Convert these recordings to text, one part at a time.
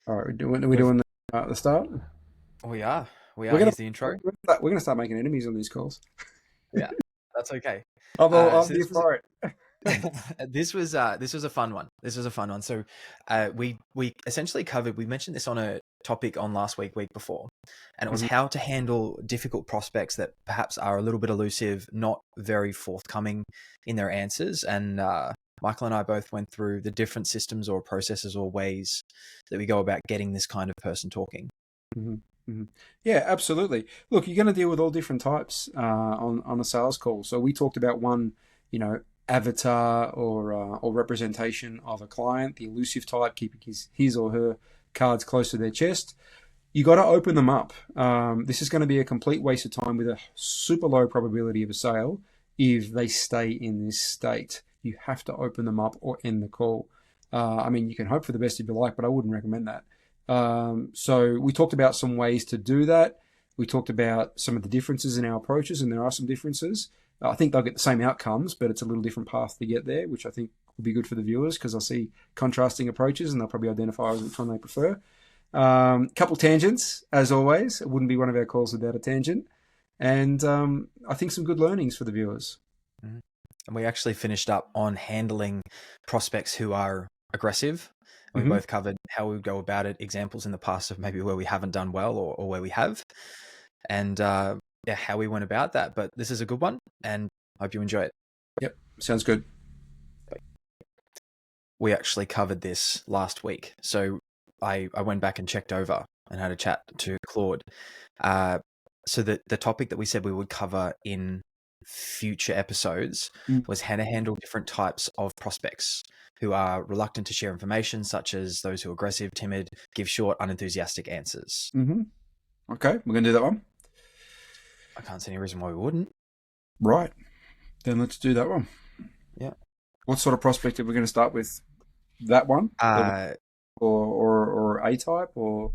All right, we're We've, doing the start. we are. We We're are. gonna Here's the intro. we're gonna start making enemies on these calls. Yeah, that's okay. I'm So here this was for it. this was a fun one. This was a fun one. So we essentially covered. We mentioned this on a topic on last week before, and it was Mhm. how to handle difficult prospects that perhaps are a little bit elusive, not very forthcoming in their answers. And Michael and I both went through the different systems or processes or ways that we go about getting this kind of person talking. Mhm. Mhm. Yeah, absolutely. Look, you're going to deal with all different types on a sales call. So we talked about one, you know, avatar or representation of a client, the elusive type, keeping his or her cards close to their chest. You got to open them up. This is going to be a complete waste of time with a super low probability of a sale if they stay in this state. You have to open them up or end the call. I mean, you can hope for the best if you like, but I wouldn't recommend that. So we talked about some ways to do that. We talked about some of the differences in our approaches, and there are some differences. I think they'll get the same outcomes, but it's a little different path to get there, which I think will be good for the viewers because they'll see contrasting approaches and they'll probably identify which one they prefer. Couple tangents, as always. It wouldn't be one of our calls without a tangent. And I think some good learnings for the viewers. Mhm. And we actually finished up on handling prospects who are aggressive. And we Mm-hmm. both covered how we would go about it, examples in the past of maybe where we haven't done well or where we have, and yeah, how we went about that. But this is a good one, and I hope you enjoy it. Yep, sounds good. We actually covered this last week. So I went back and checked over and had a chat to Claude. So the topic that we said we would cover in future episodes was how to handle different types of prospects who are reluctant to share information, such as those who are aggressive, timid, give short, unenthusiastic answers. Mm-hmm. Okay, we're going to do that one. I can't see any reason why we wouldn't. Right, then let's do that one. Yeah. What sort of prospect are we going to start with? That one? Uh, Or A type? Or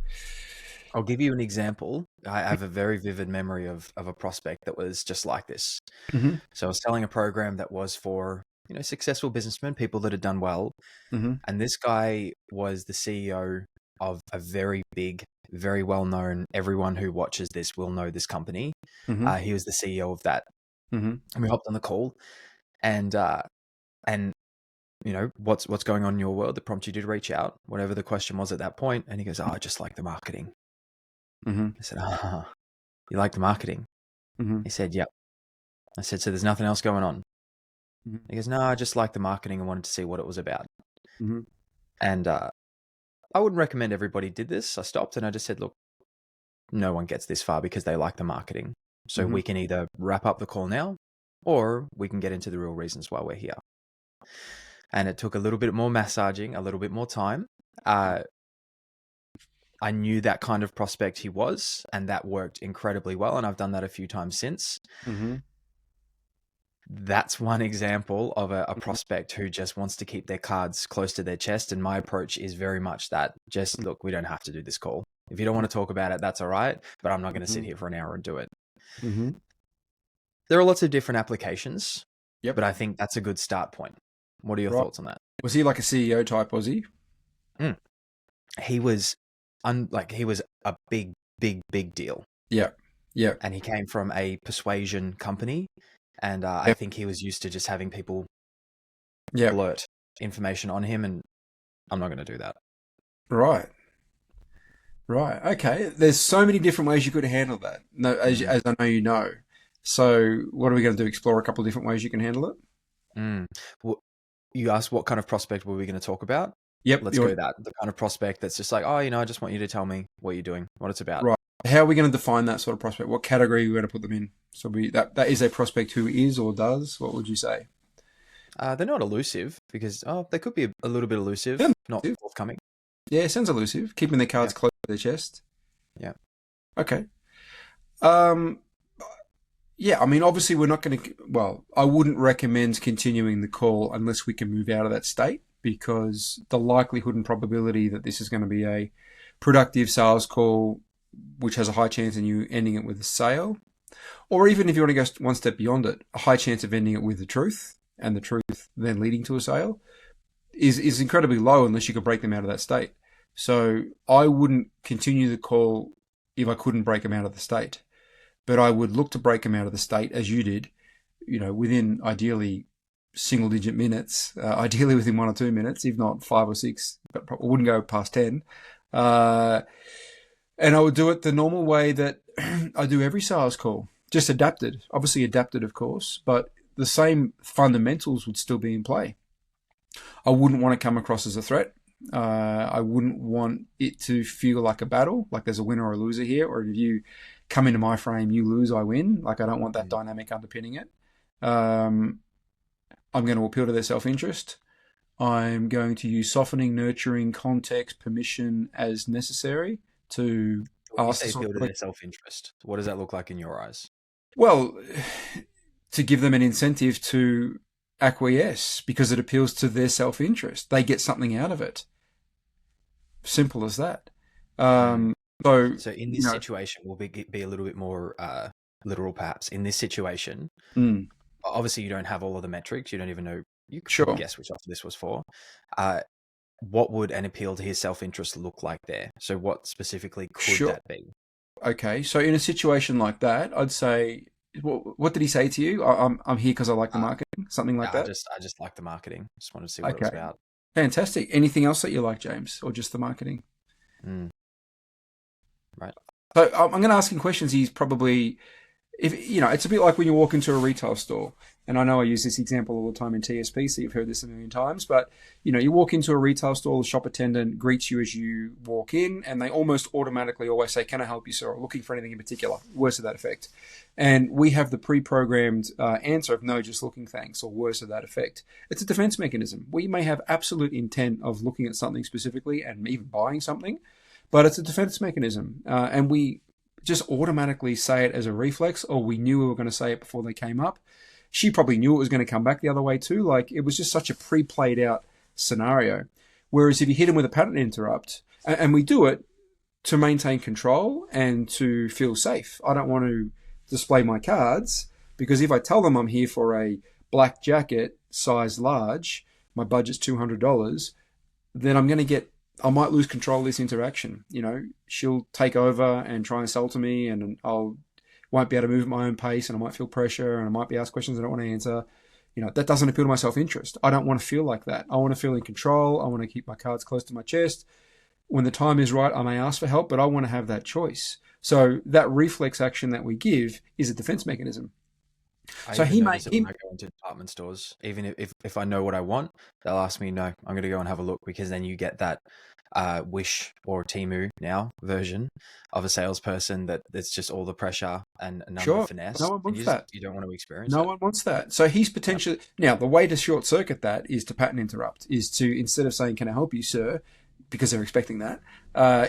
I'll give you an example. I have a very vivid memory of a prospect that was just like this. Mm-hmm. So I was selling a program that was for, successful businessmen, people that had done well. Mm-hmm. And this guy was the CEO of a very big, very well-known, everyone who watches this will know this company. Mm-hmm. He was the CEO of that. Mm-hmm. And we hopped on the call and what's going on in your world that prompted you to reach out, whatever the question was at that point. And he goes, I just like the marketing. Mm-hmm. I said, you like the marketing? Mm-hmm. He said, yep. I said, so there's nothing else going on? Mm-hmm. He goes, no, I just like the marketing and wanted to see what it was about. Mm-hmm. And I wouldn't recommend everybody did this. I stopped and I just said, look, no one gets this far because they like the marketing. So Mm-hmm. we can either wrap up the call now or we can get into the real reasons why we're here. And it took a little bit more massaging, a little bit more time. I knew that kind of prospect he was, and that worked incredibly well. And I've done that a few times since. Mm-hmm. That's one example of a prospect who just wants to keep their cards close to their chest. And my approach is very much that. Just look, we don't have to do this call. If you don't want to talk about it, that's all right. But I'm not going to sit here for an hour and do it. Mm-hmm. There are lots of different applications, Yep. but I think that's a good start point. What are your Right. thoughts on that? Was he like a CEO type, was he? He was he was a big deal. Yeah. Yeah. And he came from a persuasion company. And I think he was used to just having people blurt information on him. And I'm not going to do that. Right. Right. Okay. There's so many different ways you could handle that. No, as I know you know. So what are we going to do? Explore a couple of different ways you can handle it? Well, you asked what kind of prospect were we going to talk about? Yep. Let's go that. The kind of prospect that's just like, I just want you to tell me what you're doing, what it's about. Right. How are we going to define that sort of prospect? What category are we going to put them in? So that is a prospect who is or does. What would you say? They're not elusive because they could be a little bit elusive, not forthcoming. Yeah, it sounds elusive. Keeping their cards close to their chest. Yeah. Okay. Yeah, I mean, obviously we're not going to, well, I wouldn't recommend continuing the call unless we can move out of that state, because the likelihood and probability that this is going to be a productive sales call, which has a high chance of you ending it with a sale, or even if you want to go one step beyond it, a high chance of ending it with the truth, and the truth then leading to a sale, is incredibly low unless you can break them out of that state. So I wouldn't continue the call if I couldn't break them out of the state. But I would look to break them out of the state as you did, within ideally single digit minutes, ideally within 1 or 2 minutes, if not 5 or 6, but I wouldn't go past 10. And I would do it the normal way that I do every sales call, just adapted, obviously adapted, of course, but the same fundamentals would still be in play. I wouldn't want to come across as a threat. I wouldn't want it to feel like a battle, like there's a winner or a loser here, or if you come into my frame, you lose, I win. Like I don't want that dynamic underpinning it. I'm going to appeal to their self-interest. I'm going to use softening, nurturing, context, permission as necessary to ask. Appeal to their self-interest. What does that look like in your eyes? Well, to give them an incentive to acquiesce because it appeals to their self-interest. They get something out of it. Simple as that. So in this situation, we'll be a little bit more literal, perhaps. In this situation, obviously you don't have all of the metrics. You don't even know. You could guess which offer this was for. What would an appeal to his self-interest look like there? So what specifically could that be? Okay, so in a situation like that, I'd say, what did he say to you? I'm here because I like the marketing, something like that? I just like the marketing. Just wanted to see what it was about. Fantastic. Anything else that you like, James, or just the marketing? Right. So I'm going to ask him questions. He's probably, it's a bit like when you walk into a retail store. And I know I use this example all the time in TSP, so you've heard this a million times. But, you walk into a retail store, the shop attendant greets you as you walk in, and they almost automatically always say, "Can I help you, sir?" or looking for anything in particular, words to that effect. And we have the pre-programmed answer of no, just looking, thanks, or words to that effect. It's a defense mechanism. We may have absolute intent of looking at something specifically and even buying something, but it's a defense mechanism. And we just automatically say it as a reflex, or we knew we were going to say it before they came up. She probably knew it was going to come back the other way too. Like it was just such a pre-played out scenario. Whereas if you hit them with a pattern interrupt, and we do it to maintain control and to feel safe. I don't want to display my cards because if I tell them I'm here for a black jacket, size large, my budget's $200, then I might lose control of this interaction. She'll take over and try and sell to me, and won't be able to move at my own pace, and I might feel pressure, and I might be asked questions I don't want to answer. That doesn't appeal to my self-interest. I don't want to feel like that. I want to feel in control. I want to keep my cards close to my chest. When the time is right, I may ask for help, but I want to have that choice. So that reflex action that we give is a defense mechanism. So he might go into department stores, even if I know what I want, they'll ask me, no, I'm going to go and have a look, because then you get that Wish or Temu now version of a salesperson that it's just all the pressure and none of the finesse. No one wants that. You don't want to experience No one wants that. So he's potentially now the way to short circuit that is to pattern interrupt, is to, instead of saying, "Can I help you, sir?" because they're expecting that,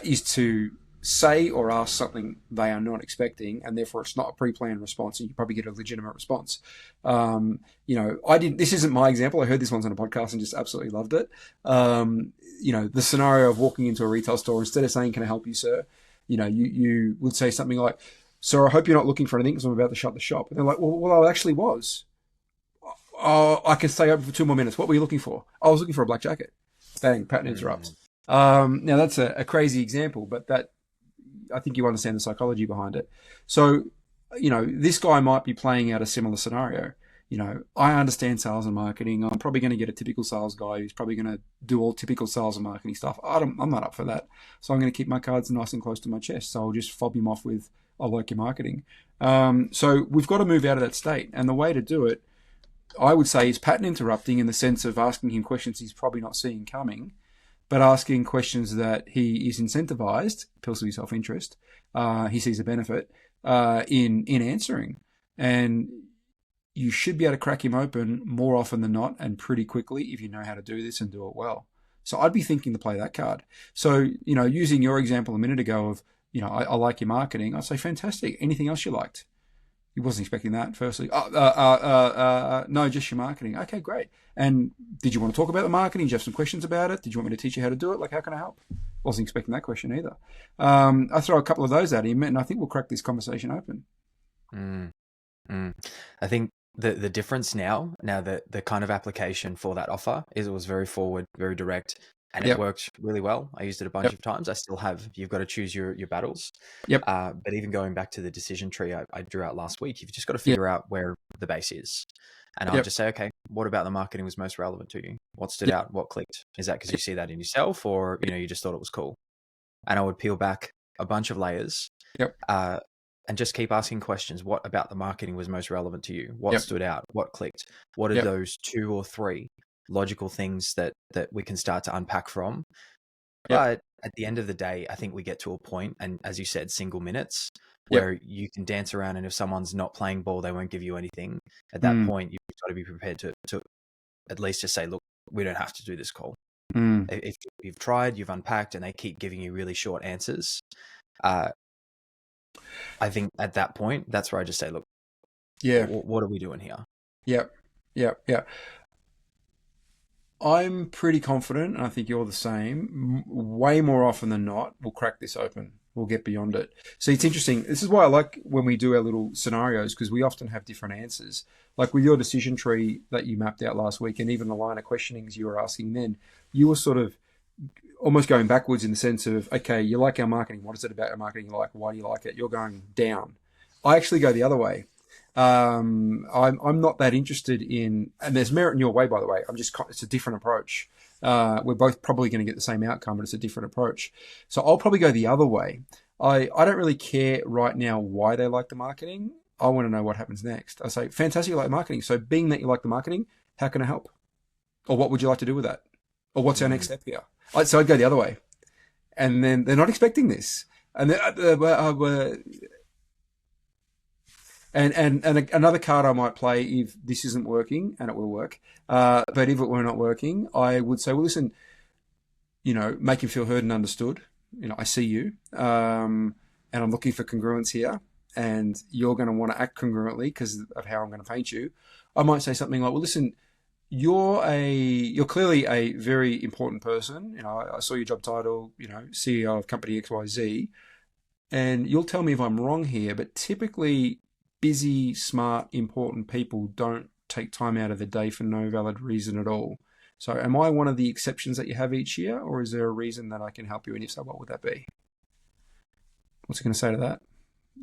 is to say or ask something they are not expecting, and therefore it's not a pre-planned response, and you probably get a legitimate response. This isn't my example. I heard this once on a podcast and just absolutely loved it. The scenario of walking into a retail store, instead of saying, "Can I help you, sir?" you would say something like, "Sir, I hope you're not looking for anything because I'm about to shut the shop." And they're like, well, I actually was. "Oh, I can stay open for 2 more minutes. What were you looking for?" "I was looking for a black jacket." Bang, pattern interrupt. Now that's a crazy example, but that, I think you understand the psychology behind it. So, this guy might be playing out a similar scenario. I understand sales and marketing. I'm probably going to get a typical sales guy who's probably going to do all typical sales and marketing stuff. I'm not up for that. So I'm going to keep my cards nice and close to my chest. So I'll just fob him off with, "I like your marketing." So we've got to move out of that state. And the way to do it, I would say, is pattern interrupting, in the sense of asking him questions he's probably not seeing coming, but asking questions that he is incentivized, appeals to his self-interest, he sees a benefit in answering. And you should be able to crack him open more often than not, and pretty quickly, if you know how to do this and do it well. So I'd be thinking to play that card. So, using your example a minute ago of, I like your marketing, I'd say, fantastic. Anything else you liked? He wasn't expecting that, firstly. No, just your marketing. Okay, great. And did you want to talk about the marketing? Did you have some questions about it? Did you want me to teach you how to do it? Like, how can I help? Wasn't expecting that question either. I throw a couple of those at him, and I think we'll crack this conversation open. I think the difference now that the kind of application for that offer is, it was very forward, very direct, and it Yep. worked really well. I used it a bunch Yep. of times. I still have. You've got to choose your battles. Yep. But even going back to the decision tree I drew out last week, you've just got to Yep. figure out where the base is. And I'll Yep. just say, okay, what about the marketing was most relevant to you? What stood Yep. out? What clicked? Is that because you see that in yourself, or you just thought it was cool? And I would peel back a bunch of layers, Yep. and just keep asking questions. What about the marketing was most relevant to you? What Yep. stood out? What clicked? What are Yep. those 2 or 3 logical things that we can start to unpack from? Yep. But at the end of the day, I think we get to a point, and as you said, single minutes, Yep. where you can dance around, and if someone's not playing ball, they won't give you anything. At that point, you've got to be prepared to at least just say, look, we don't have to do this call. If you've tried, you've unpacked, and they keep giving you really short answers, I think at that point, that's where I just say, look, Yeah. what are we doing here? Yep. Yep. Yep. I'm pretty confident, and I think you're the same. Way more often than not, we'll crack this open. We'll get beyond it. So it's interesting. This is why I like when we do our little scenarios, because we often have different answers. Like with your decision tree that you mapped out last week, and even the line of questionings you were asking then, you were sort of almost going backwards in the sense of, okay, you like our marketing. What is it about our marketing you like? Why do you like it? You're going down. I actually go the other way. I'm not that interested in, and there's merit in your way, by the way. It's a different approach. We're both probably going to get the same outcome, but it's a different approach. So I'll probably go the other way. I don't really care right now why they like the marketing. I want to know what happens next. I say, fantastic, you like marketing. So being that you like the marketing, how can I help? Or what would you like to do with that? Or what's our next step here? So I'd go the other way. And then they're not expecting this. And And another card I might play if this isn't working, and it will work, but if it were not working, I would say, well, listen, make him feel heard and understood. I see you, and I'm looking for congruence here, and you're going to want to act congruently because of how I'm going to paint you. I might say something like, well, listen, you're clearly a very important person. I saw your job title, CEO of company XYZ, and you'll tell me if I'm wrong here, but typically busy, smart, important people don't take time out of the day for no valid reason at all. So am I one of the exceptions that you have each year, or is there a reason that I can help you? And if so, what would that be? What's he going to say to that?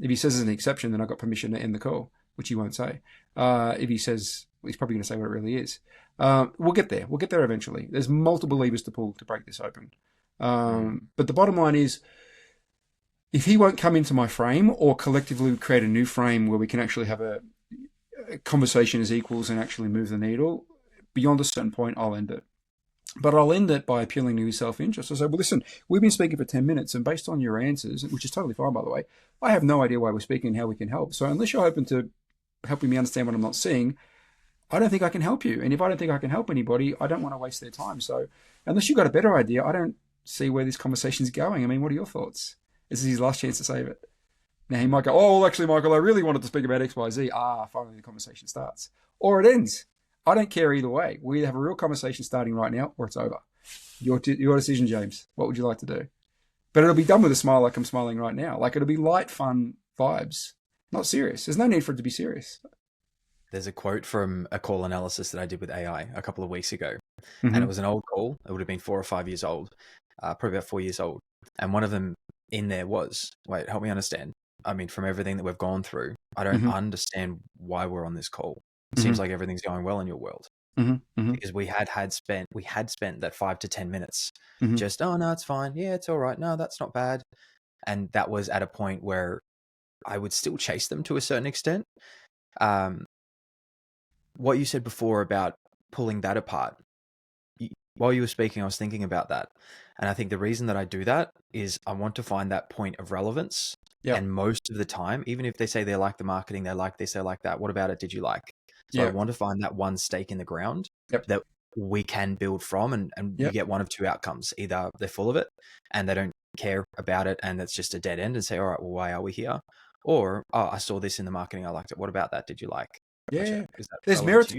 If he says it's an exception, then I've got permission to end the call, which he won't say. If he says, he's probably going to say what it really is. We'll get there. We'll get there eventually. There's multiple levers to pull to break this open. But the bottom line is, if he won't come into my frame, or collectively create a new frame where we can actually have a conversation as equals and actually move the needle, beyond a certain point, I'll end it. But I'll end it by appealing to his self-interest. I say, well, listen, we've been speaking for 10 minutes, and based on your answers, which is totally fine, by the way, I have no idea why we're speaking and how we can help. So unless you're open to helping me understand what I'm not seeing, I don't think I can help you. And if I don't think I can help anybody, I don't want to waste their time. So unless you've got a better idea, I don't see where this conversation is going. I mean, what are your thoughts? This is his last chance to save it. Now he might go, oh, well, actually, Michael, I really wanted to speak about XYZ. Finally the conversation starts. Or it ends. I don't care either way. We either have a real conversation starting right now, or it's over. Your decision, James. What would you like to do? But it'll be done with a smile like I'm smiling right now. Like, it'll be light, fun vibes. Not serious. There's no need for it to be serious. There's a quote from a call analysis that I did with AI a couple of weeks ago. Mm-hmm. And it was an old call. It would have been 4 or 5 years old, probably about 4 years old. And one of them in there was, wait, help me understand. I mean, from everything that we've gone through, I don't understand why we're on this call. It seems like everything's going well in your world. Because we had spent that 5 to 10 minutes just, oh, no, it's fine. Yeah, it's all right. No, that's not bad. And that was at a point where I would still chase them to a certain extent. What you said before about pulling that apart, while you were speaking, I was thinking about that. And I think the reason that I do that is I want to find that point of relevance. Yep. And most of the time, even if they say they like the marketing, they like this, they like that, what about it did you like? So I want to find that one stake in the ground that we can build from, and you get one of two outcomes. Either they're full of it and they don't care about it and it's just a dead end and say, all right, well, why are we here? Or, oh, I saw this in the marketing, I liked it. What about that? Did you like? Yeah. There's merit to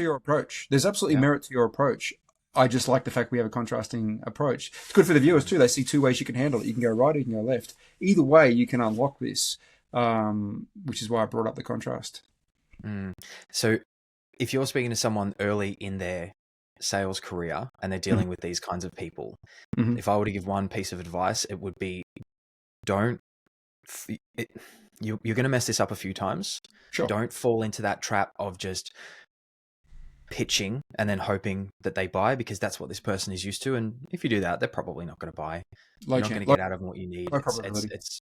your approach. There's absolutely merit to your approach. I just like the fact we have a contrasting approach. It's good for the viewers too. They see two ways you can handle it. You can go right or you can go left. Either way, you can unlock this, which is why I brought up the contrast. So if you're speaking to someone early in their sales career and they're Mhm. dealing with these kinds of people, Mhm. if I were to give one piece of advice, it would be don't, you're going to mess this up a few times. Sure. Don't fall into that trap of just pitching and then hoping that they buy, because that's what this person is used to. And if you do that, they're probably not going to buy. Low You're not chance, going to get out of them what you need. low probability.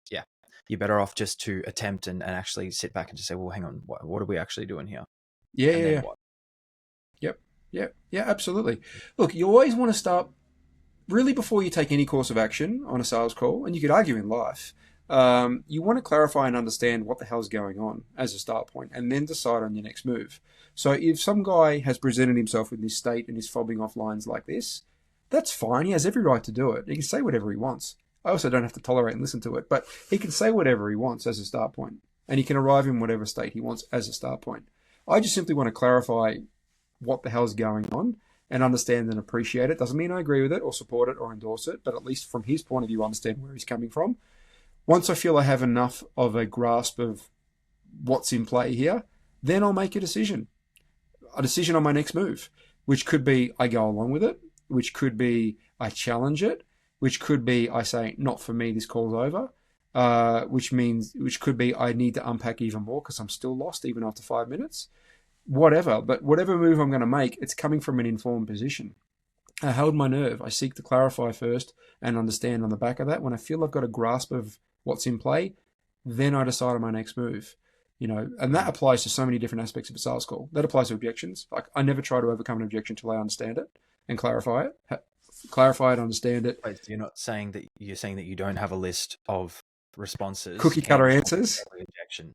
Yeah. You're better off just to attempt and actually sit back and just say, well, hang on, what are we actually doing here? Yeah, And yeah, then yeah. what? Yep. Yeah, yeah, absolutely. Look, you always want to start really before you take any course of action on a sales call, and you could argue in life. You want to clarify and understand what the hell's going on as a start point, and then decide on your next move. So if some guy has presented himself in this state and is fobbing off lines like this, that's fine. He has every right to do it. He can say whatever he wants. I also don't have to tolerate and listen to it, but he can say whatever he wants as a start point, and he can arrive in whatever state he wants as a start point. I just simply want to clarify what the hell's going on and understand and appreciate it. Doesn't mean I agree with it or support it or endorse it, but at least from his point of view, understand where he's coming from. Once I feel I have enough of a grasp of what's in play here, then I'll make a decision on my next move, which could be I go along with it, which could be I challenge it, which could be I say, not for me, this call's over, which could be I need to unpack even more because I'm still lost even after 5 minutes. Whatever, but whatever move I'm going to make, it's coming from an informed position. I held my nerve. I seek to clarify first and understand on the back of that. When I feel I've got a grasp of what's in play, then I decide on my next move. And that applies to so many different aspects of a sales call. That applies to objections. Like I never try to overcome an objection until I understand it and clarify it, understand it. Wait, so you're saying that you don't have a list of responses, Cookie cutter answers. Every objection.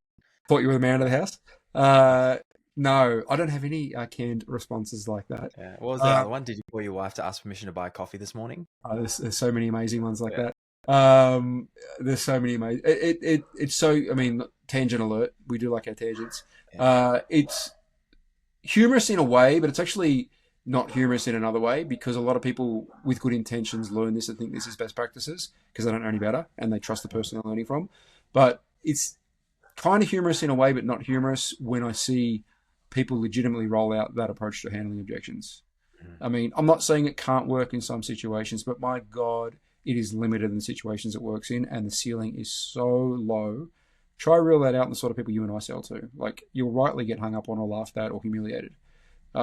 Thought you were the man of the house. No, I don't have any canned responses like that. Yeah. What was the other one? Did you call your wife to ask permission to buy coffee this morning? There's so many amazing ones like that. There's so many amazing. It's so. I mean, tangent alert. We do like our tangents. Yeah. It's humorous in a way, but it's actually not humorous in another way because a lot of people with good intentions learn this and think this is best practices because they don't know any better and they trust the person they're learning from. But it's kind of humorous in a way, but not humorous when I see people legitimately roll out that approach to handling objections. I mean, I'm not saying it can't work in some situations, but my God, it is limited in the situations it works in, and the ceiling is so low. Try reel that out in the sort of people you and I sell to. Like, you'll rightly get hung up on or laughed at or humiliated. So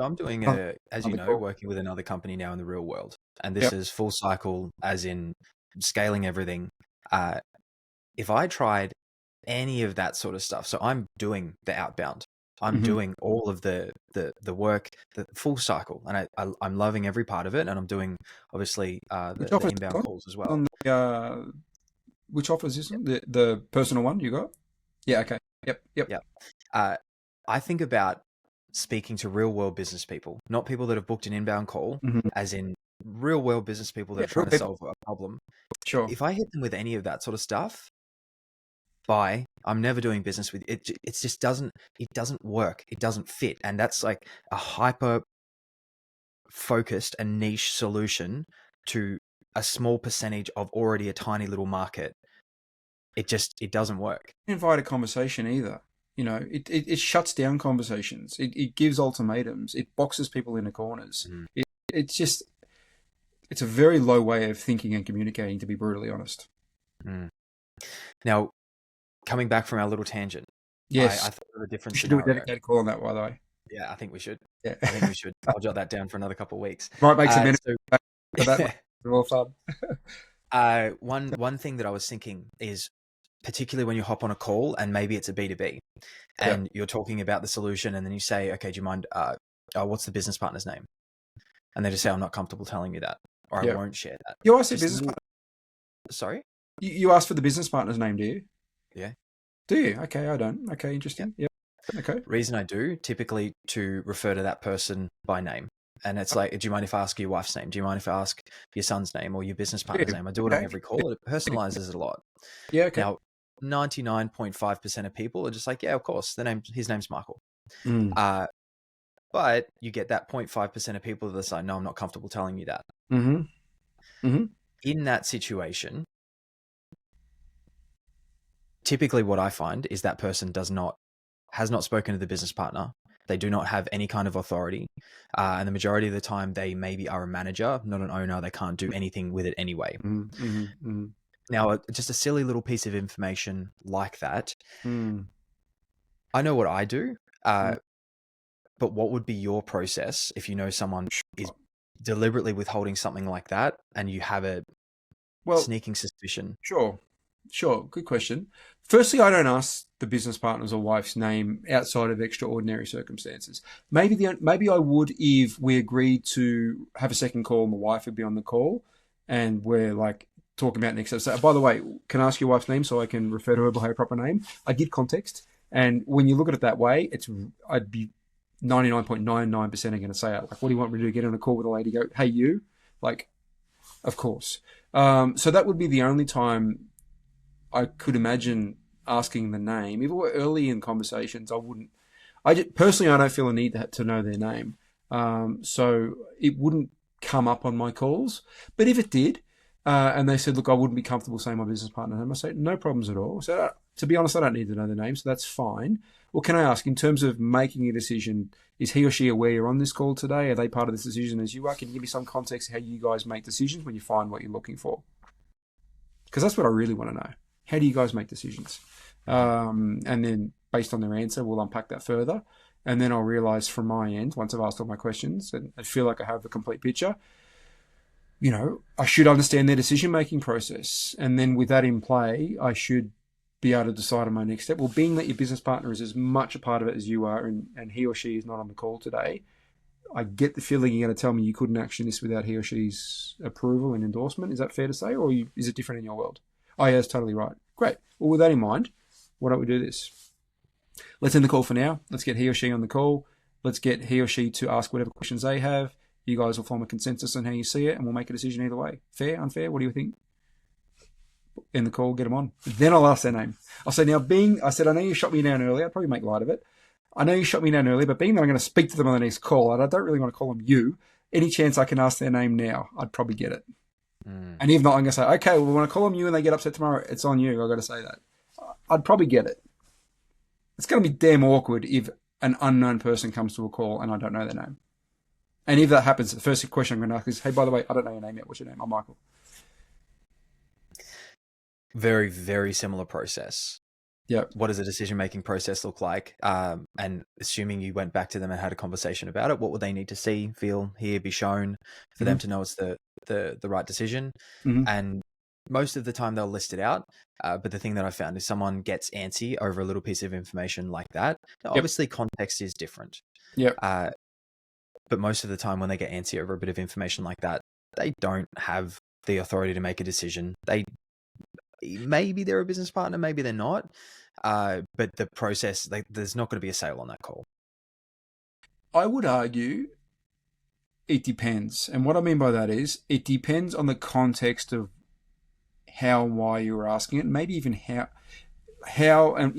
I'm doing, as you know, working with another company now in the real world, and this is full cycle, as in scaling everything. If I tried any of that sort of stuff, so I'm doing the outbound. I'm doing all of the work, the full cycle, and I'm loving every part of it. And I'm doing obviously the inbound calls as well. Which offer is this one? The personal one you got? Yeah. Okay. Yep. I think about speaking to real world business people, not people that have booked an inbound call, as in real world business people that are trying to solve a problem. Sure. If I hit them with any of that sort of stuff, I'm never doing business with it. It just doesn't work. It doesn't fit. And that's like a hyper focused and niche solution to a small percentage of already a tiny little market. It doesn't work. Invite a conversation either. It shuts down conversations. It gives ultimatums. It boxes people into corners. It's a very low way of thinking and communicating, to be brutally honest. Now, coming back from our little tangent. Yes. I thought of a different We should scenario. do a dedicated call on that, by the way. Yeah, I think we should. Yeah. I think we should. I'll jot that down for another couple of weeks. Might make some minutes for that. All fun. One thing that I was thinking is, particularly when you hop on a call and maybe it's a B2B and you're talking about the solution and then you say, okay, do you mind, what's the business partner's name? And they just say, I'm not comfortable telling you that, or I won't share that. You ask the business partner. Sorry? You ask for the business partner's name, do you? Yeah. Do you? Okay, I don't. Okay, interesting. Yep. Okay. Reason I do, typically to refer to that person by name. And it's like, do you mind if I ask your wife's name? Do you mind if I ask your son's name or your business partner's name? I do it on every call. It personalizes it a lot. Yeah, okay. Now, 99.5% of people are just like, yeah, of course, his name's Michael. But you get that 0.5% of people that are like, no, I'm not comfortable telling you that. In that situation, typically what I find is that person has not spoken to the business partner. They do not have any kind of authority. And the majority of the time, they maybe are a manager, not an owner. They can't do anything with it anyway. Now, just a silly little piece of information like that. I know what I do, but what would be your process if you know someone is deliberately withholding something like that and you have a sneaking suspicion? Sure. Good question. Firstly, I don't ask the business partner's or wife's name outside of extraordinary circumstances. Maybe I would if we agreed to have a second call and the wife would be on the call and we're like talking about next step. So, by the way, can I ask your wife's name so I can refer to her by her proper name? I give context. And when you look at it that way, I'd be 99.99% are going to say it. Like, what do you want me to do? Get on a call with a lady, go, hey, you? Like, of course. So that would be the only time I could imagine asking the name. If it were early in conversations, I wouldn't. Personally, I don't feel a need to know their name. So it wouldn't come up on my calls. But if it did, and they said, look, I wouldn't be comfortable saying my business partner name, I say, no problems at all. So to be honest, I don't need to know their name, so that's fine. Well, can I ask, in terms of making a decision, is he or she aware you're on this call today? Are they part of this decision as you are? Can you give me some context of how you guys make decisions when you find what you're looking for? Because that's what I really want to know. How do you guys make decisions? And then based on their answer, we'll unpack that further. And then I'll realize from my end, once I've asked all my questions and I feel like I have the complete picture, I should understand their decision-making process. And then with that in play, I should be able to decide on my next step. Well, being that your business partner is as much a part of it as you are and he or she is not on the call today, I get the feeling you're going to tell me you couldn't action this without he or she's approval and endorsement. Is that fair to say, or is it different in your world? Oh, yeah, that's totally right. Great. Well, with that in mind, why don't we do this? Let's end the call for now. Let's get he or she on the call. Let's get he or she to ask whatever questions they have. You guys will form a consensus on how you see it, and we'll make a decision either way. Fair, unfair? What do you think? End the call, get them on. Then I'll ask their name. I'll say, I know you shot me down earlier. I'd probably make light of it. I know you shot me down earlier, but being that I'm going to speak to them on the next call, and I don't really want to call them you, any chance I can ask their name now, I'd probably get it. And if not, I'm going to say, okay, well, when I call them you and they get upset tomorrow, it's on you. I've got to say that. I'd probably get it. It's going to be damn awkward if an unknown person comes to a call and I don't know their name. And if that happens, the first question I'm going to ask is, hey, by the way, I don't know your name yet. What's your name? I'm Michael. Very, very similar process. Yeah. What does a decision-making process look like? And assuming you went back to them and had a conversation about it, what would they need to see, feel, hear, be shown for them to know it's the right decision? And most of the time they'll list it out. But the thing that I found is someone gets antsy over a little piece of information like that. Now, obviously, context is different. But most of the time when they get antsy over a bit of information like that, they don't have the authority to make a decision. Maybe they're a business partner, maybe they're not. But the process, there's not going to be a sale on that call. I would argue it depends. And what I mean by that is it depends on the context of how and why you were asking it, maybe even how and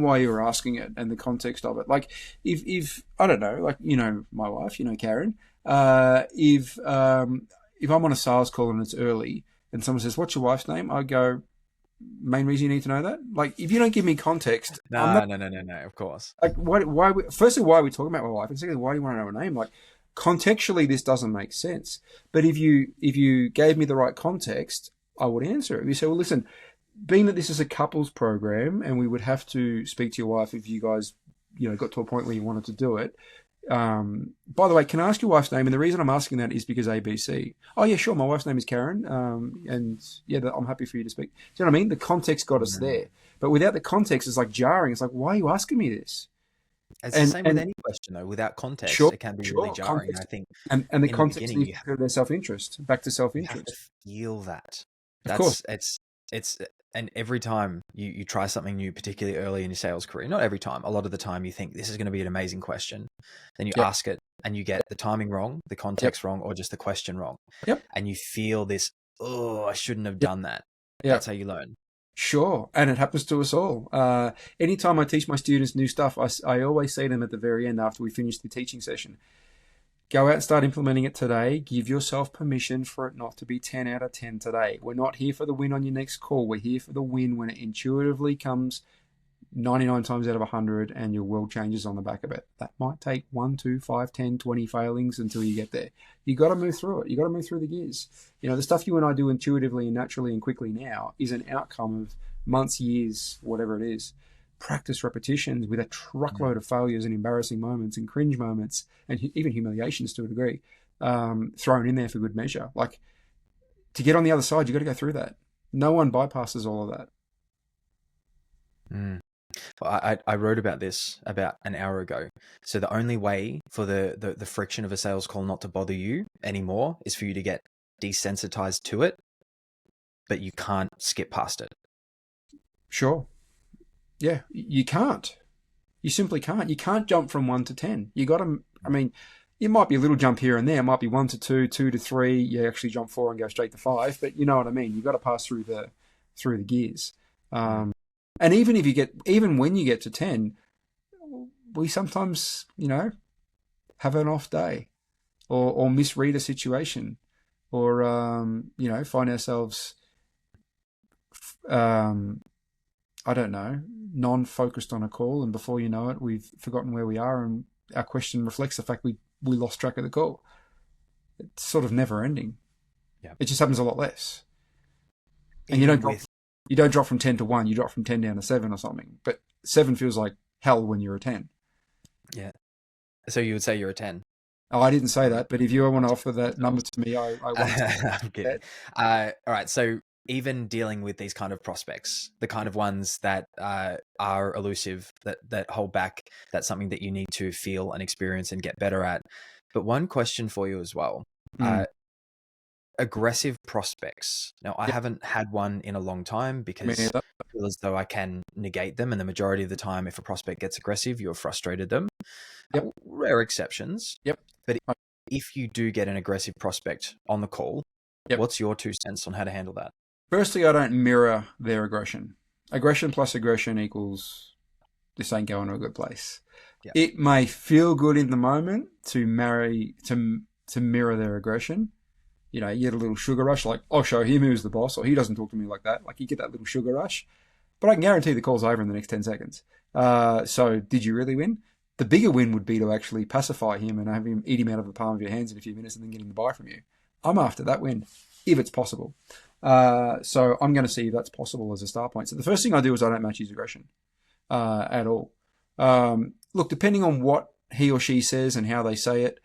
why you were asking it and the context of it. Like if I don't know, like, my wife, Karen, if I'm on a sales call and it's early and someone says, what's your wife's name? I go, main reason you need to know that? Like, if you don't give me context, no, of course. Like, firstly, why are we talking about my wife? And secondly, why do you want to know her name? Like, contextually, this doesn't make sense. But if you gave me the right context, I would answer it. If you say, well, listen, being that this is a couples program and we would have to speak to your wife if you guys, got to a point where you wanted to do it. By the way, can I ask your wife's name? And the reason I'm asking that is because ABC. Oh yeah, sure. My wife's name is Karen. And yeah, I'm happy for you to speak. Do you know what I mean? The context got us there, but without the context, it's like jarring. It's like, why are you asking me this? It's the same with any question though. Without context, it can be really jarring. Context. I think, and the context needs to their self-interest, back to self-interest. You have to feel that. Of course, it's. And every time you try something new, particularly early in your sales career, not every time, a lot of the time you think this is going to be an amazing question. Then you ask it and you get the timing wrong, the context wrong, or just the question wrong. And you feel this, I shouldn't have done that. That's how you learn. Sure. And it happens to us all. Anytime I teach my students new stuff, I always say to them at the very end after we finish the teaching session, go out and start implementing it today. Give yourself permission for it not to be 10 out of 10 today. We're not here for the win on your next call. We're here for the win when it intuitively comes 99 times out of 100, and your world changes on the back of it. That might take 1, 2, 5, 10, 20 failings until you get there. You got to move through it. You got to move through the gears. You know, the stuff you and I do intuitively and naturally and quickly now is an outcome of months, years, whatever it is, practice repetitions with a truckload of failures and embarrassing moments and cringe moments and even humiliations to a degree thrown in there for good measure. Like, to get on the other side, you got to go through that. No one bypasses all of that. Well, I wrote about this about an hour ago. So the only way for the friction of a sales call not to bother you anymore is for you to get desensitized to it, but you can't skip past it. Sure. Yeah, you can't. You simply can't. You can't jump from 1 to 10. You got to, I mean, it might be a little jump here and there. It might be 1 to 2, 2 to 3. You actually jump 4 and go straight to 5. But you know what I mean. You got to pass through the gears. And even when you get to 10, we sometimes, you know, have an off day, or misread a situation, or you know, find ourselves, I don't know, non-focused on a call, and before you know it, we've forgotten where we are, and our question reflects the fact we lost track of the call. It's sort of never ending. Yeah, it just happens a lot less. And you don't drop from 10 to 1. You drop from 10 down to 7 or something. But 7 feels like hell when you're a 10. Yeah. So you would say you're a 10? Oh, I didn't say that. But if you want to offer that number to me, I want to. I'm kidding. All right. So even dealing with these kind of prospects, the kind of ones that are elusive, that hold back, that's something that you need to feel and experience and get better at. But one question for you as well. Aggressive prospects. Now, I haven't had one in a long time because I feel as though I can negate them. And the majority of the time, if a prospect gets aggressive, you've frustrated them. Rare exceptions. But if you do get an aggressive prospect on the call, what's your 2 cents on how to handle that? Firstly, I don't mirror their aggression. Aggression plus aggression equals this ain't going to a good place. It may feel good in the moment to mirror their aggression. You know, you get a little sugar rush, like, I'll show him who's the boss, or he doesn't talk to me like that. Like, you get that little sugar rush. But I can guarantee the call's over in the next 10 seconds. So did you really win? The bigger win would be to actually pacify him and have him eat him out of the palm of your hands in a few minutes and then get him to buy from you. I'm after that win, if it's possible. So I'm going to see if that's possible as a start point. So the first thing I do is I don't match his aggression at all. Look, depending on what he or she says and how they say it,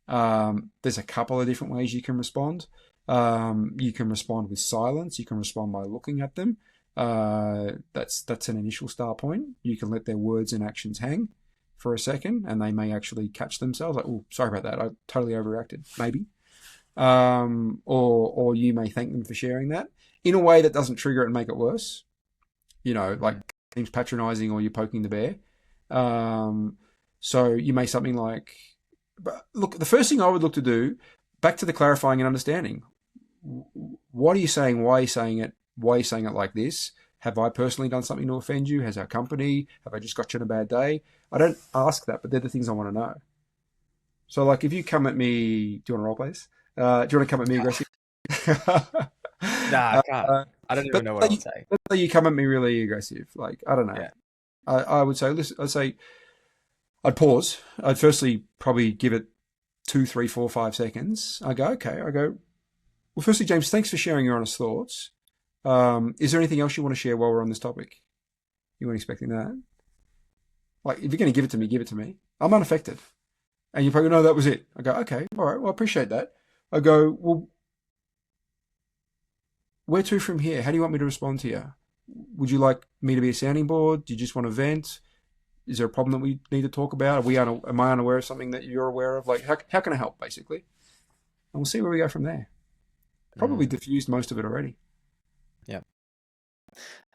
there's a couple of different ways you can respond. You can respond with silence. You can respond by looking at them. That's an initial start point. You can let their words and actions hang for a second, and they may actually catch themselves like, oh, sorry about that, I totally overreacted, maybe. Or you may thank them for sharing that in a way that doesn't trigger it and make it worse. You know, like seems patronizing, or you're poking the bear. So you may something like, but look, the first thing I would look to do, back to the clarifying and understanding. What are you saying? Why are you saying it? Why are you saying it like this? Have I personally done something to offend you? Has our company? Have I just got you on a bad day? I don't ask that, but they're the things I want to know. So, like, if you come at me, do you want to role play this? Do you want to come at me aggressive? Nah, I can't. I don't even know what I would say. Let's say you come at me really aggressive. Like, I don't know. Yeah. I would say, listen, I'd pause. I'd firstly probably give it 2, 3, 4, 5 seconds. I go, okay. Well, firstly, James, thanks for sharing your honest thoughts. Is there anything else you want to share while we're on this topic? You weren't expecting that. Like, if you're going to give it to me, give it to me. I'm unaffected. And you probably know that was it. I go, okay, all right, well, I appreciate that. I go, well, where to from here? How do you want me to respond to you? Would you like me to be a sounding board? Do you just want to vent? Is there a problem that we need to talk about? Am I unaware of something that you're aware of? Like, how can I help, basically? And we'll see where we go from there. Probably diffused most of it already. Yeah.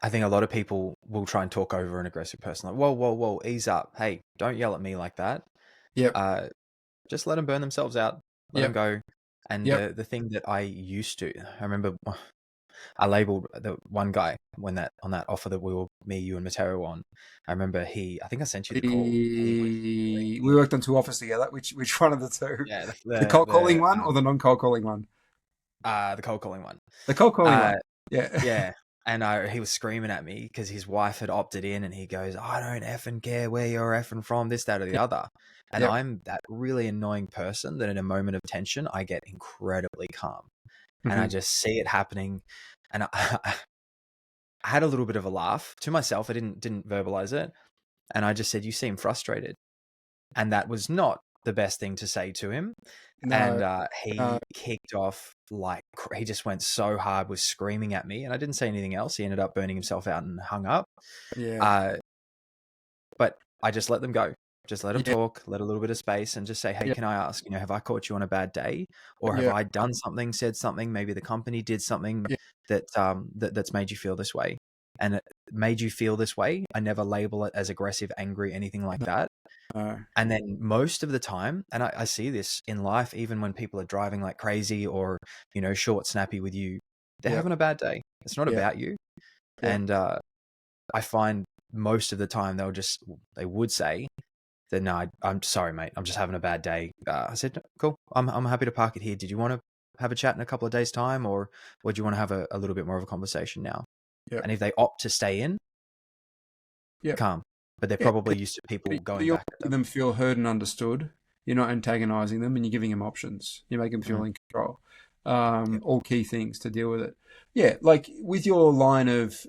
I think a lot of people will try and talk over an aggressive person. Like, whoa, ease up. Hey, don't yell at me like that. Yeah. Just let them burn themselves out. Let them go. And the thing that I used to, I remember I labeled the one guy on that offer that me, you, and Matteo on. I remember I think I sent you the call. We worked on 2 offers together. Which one of the 2? Yeah, the cold calling one or the non-cold calling one? The cold calling one. The cold calling one. Yeah. Yeah. And he was screaming at me because his wife had opted in, and he goes, "I don't effing care where you're effing from, this, that, or the other." And Yep. I'm that really annoying person that in a moment of tension, I get incredibly calm, and I Mhm. just see it happening. And I had a little bit of a laugh to myself. I didn't verbalize it, and I just said, "You seem frustrated," and that was not the best thing to say to him. And No, no, he kicked off he just went so hard, was screaming at me, and I didn't say anything else. He ended up burning himself out and hung up. yeah, Uh, but I just let them go. Just let them yeah, talk, let a little bit of space, and just say, "Hey, yeah, can I ask, have I caught you on a bad day? Or have yeah, I done something, said something, maybe the company did something yeah, that's made you feel this way?" And it made you feel this way. I never label it as aggressive, angry, anything like no, that. no, And then most of the time, and I see this in life, even when people are driving like crazy or, short, snappy with you, they're yeah, having a bad day. It's not yeah, about you. yeah, And I find most of the time they would say that, "No, I'm sorry, mate. I'm just having a bad day." I said, "No, cool. I'm happy to park it here. Did you want to have a chat in a couple of days' time, or would you want to have a little bit more of a conversation now?" yeah, And if they opt to stay in, yeah, calm. But they're yeah. probably used to people going You're back at making them. them feel heard and understood. You're not antagonizing them, and you're giving them options. You make them feel Mm, in control. yeah. All key things to deal with it. Yeah, like with your line of,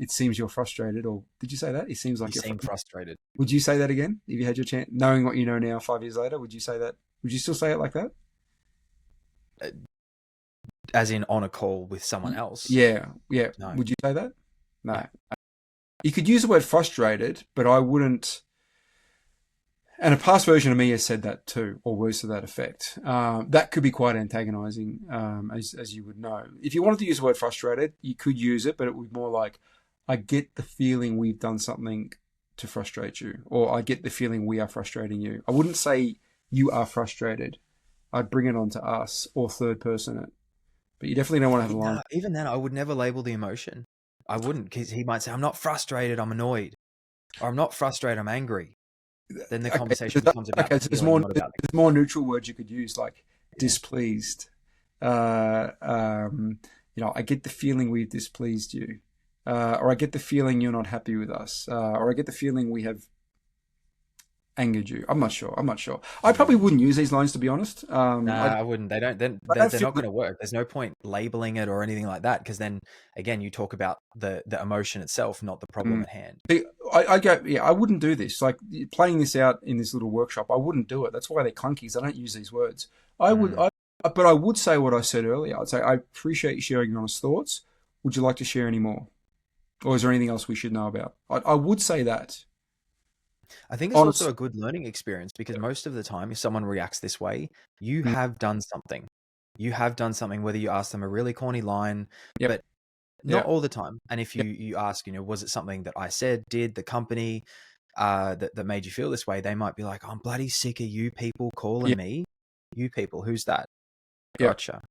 it seems you're frustrated, or did you say that? It seems You like you're seem frustrated. frustrated. Would you say that again if you had your chance, knowing what you know now, 5 years later? Would you say that? Would you still say it like that? Uh, As in on a call with someone else. Yeah, yeah. No. Would you say that? Yeah. No. You could use the word frustrated, but I wouldn't. And a past version of me has said that too, or words to that effect. That could be quite antagonizing, as you would know. If you wanted to use the word frustrated, you could use it, but it would be more like, I get the feeling we've done something to frustrate you, or I get the feeling we are frustrating you. I wouldn't say you are frustrated. I'd bring it on to us or third person it. But you definitely don't want to have a line. Even then, I would never label the emotion. I wouldn't, because he might say, "I'm not frustrated, I'm annoyed," or "I'm not frustrated, I'm angry." Then the Okay, conversation becomes about the so feeling, not about there's more neutral words you could use, like yeah. displeased. Uh, um, I get the feeling we've displeased you, or I get the feeling you're not happy with us, or I get the feeling we have angered you. I'm not sure. I'm not sure. I probably Mm. wouldn't use these lines, to be honest. Nah, I wouldn't. They don't. I don't They're feel not going to work. There's no point labeling it or anything like that, because then again, you talk about the emotion itself, not the problem mm. at hand. See, I go, yeah, I wouldn't do this. Like playing this out in this little workshop, I wouldn't do it. That's why they're clunkies. I don't use these words. I would, Mm. but I would say what I said earlier. I'd say, I appreciate you sharing your honest thoughts. Would you like to share any more? Or is there anything else we should know about? I would say that. I think it's also Honest. a good learning experience, because most of the time, if someone reacts this way, you Mm, have done something. You have done something, whether you ask them a really corny line, yep. but not Yep. all the time. And if Yep. you ask, was it something that I said, did, the company, that made you feel this way, they might be like, "I'm bloody sick of you people calling Yep. me." You people, who's that? Yep. Gotcha.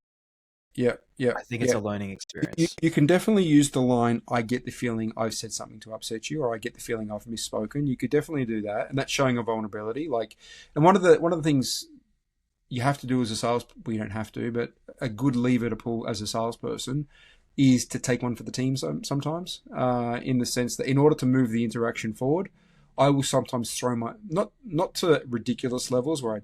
Yep. I Yep. think it's a Yep. learning You, experience. you can definitely use the line, I get the feeling I've said something to upset you, or I get the feeling I've misspoken. You could definitely do that. And that's showing a vulnerability. Like, and one of the things you have to do as a sales, well, you don't have to, but a good lever to pull as a salesperson is to take one for the team sometimes, in the sense that in order to move the interaction forward, I will sometimes throw my, not to ridiculous levels where I,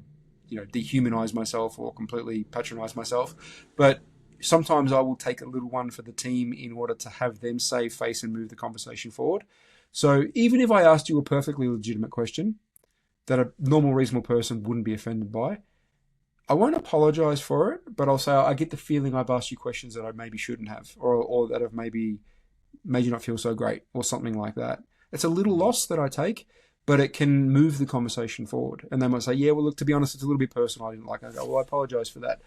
dehumanize myself or completely patronize myself, but sometimes I will take a little one for the team in order to have them save face and move the conversation forward. So even if I asked you a perfectly legitimate question that a normal, reasonable person wouldn't be offended by, I won't apologize for it, but I'll say I get the feeling I've asked you questions that I maybe shouldn't have, or that have maybe made you not feel so great, or something like that. It's a little Mm. loss that I take, but it can move the conversation forward. And they might say, yeah, well, look, to be honest, it's a little bit personal. I didn't like it. I go, well, I apologize for that.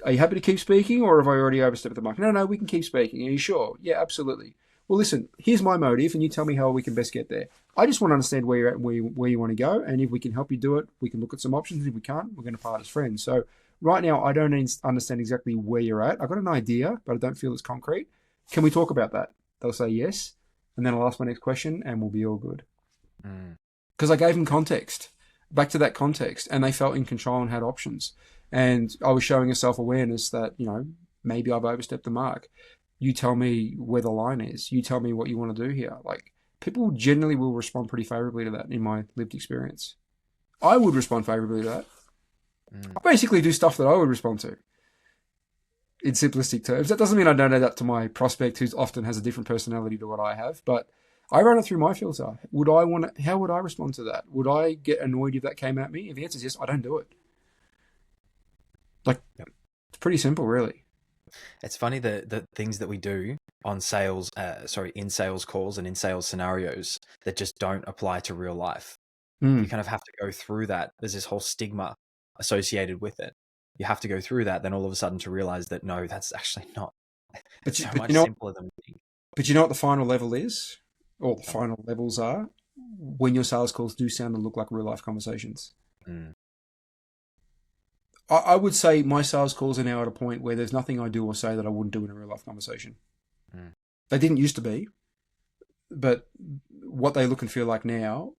Are you happy to keep speaking, or have I already overstepped the mark? No, no, we can keep speaking. Are you sure? Yeah, absolutely. Well, listen, here's my motive, and you tell me how we can best get there. I just want to understand where you're at, where you want to go, and if we can help you do it, we can look at some options. If we can't, we're going to part as friends. So right now, I don't understand exactly where you're at. I've got an idea, but I don't feel it's concrete. Can we talk about that? They'll say yes, and then I'll ask my next question, and we'll be all good. Mm. Because I gave them context, back to that context, and they felt in control and had options. And I was showing a self-awareness that, maybe I've overstepped the mark. You tell me where the line is. You tell me what you want to do here. Like, people generally will respond pretty favorably to that in my lived experience. I would respond favorably to that. I basically do stuff that I would respond to in simplistic terms. That doesn't mean I don't know that to my prospect, who often has a different personality to what I have, but I run it through my filter. How would I respond to that? Would I get annoyed if that came at me? If the answer is yes, I don't do it. Like, it's pretty simple, really. It's funny the things that we do on sales, in sales calls and in sales scenarios that just don't apply to real life. You kind of have to go through that. There's this whole stigma associated with it. You have to go through that, then all of a sudden to realize that no, that's actually not. It's so much simpler than we think. But you know what the final level is? Or the final levels are? When your sales calls do sound and look like real life conversations. I would say my sales calls are now at a point where there's nothing I do or say that I wouldn't do in a real life conversation. They didn't used to be, but what they look and feel like now,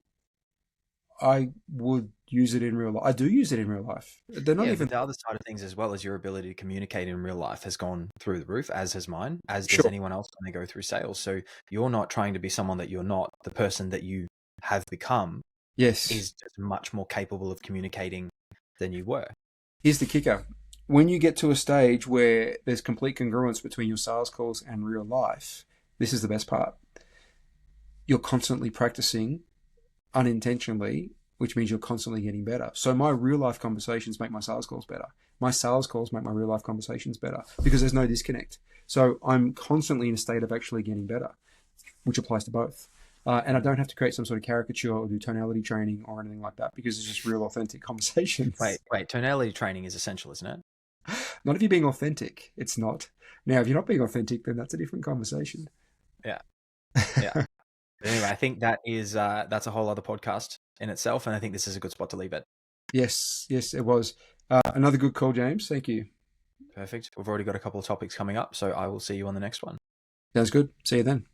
I would use it in real life. I do use it in real life. They're not even the other side of things, as well as your ability to communicate in real life, has gone through the roof, as has mine, as does anyone else when they go through sales. So you're not trying to be someone that you're not. The person that you have become is just much more capable of communicating than you were. Here's the kicker. When you get to a stage where there's complete congruence between your sales calls and real life, this is the best part. You're constantly practicing unintentionally, which means you're constantly getting better. So my real life conversations make my sales calls better. My sales calls make my real life conversations better because there's no disconnect. So I'm constantly in a state of actually getting better, which applies to both. And I don't have to create some sort of caricature or do tonality training or anything like that because it's just real authentic conversations. Wait, tonality training is essential, isn't it? Not if you're being authentic. It's not. Now, if you're not being authentic, then that's a different conversation. Yeah. Anyway, I think that's a whole other podcast in itself, and I think this is a good spot to leave it. Yes, it was. Another good call, James. Thank you. Perfect. We've already got a couple of topics coming up, so I will see you on the next one. Sounds good. See you then.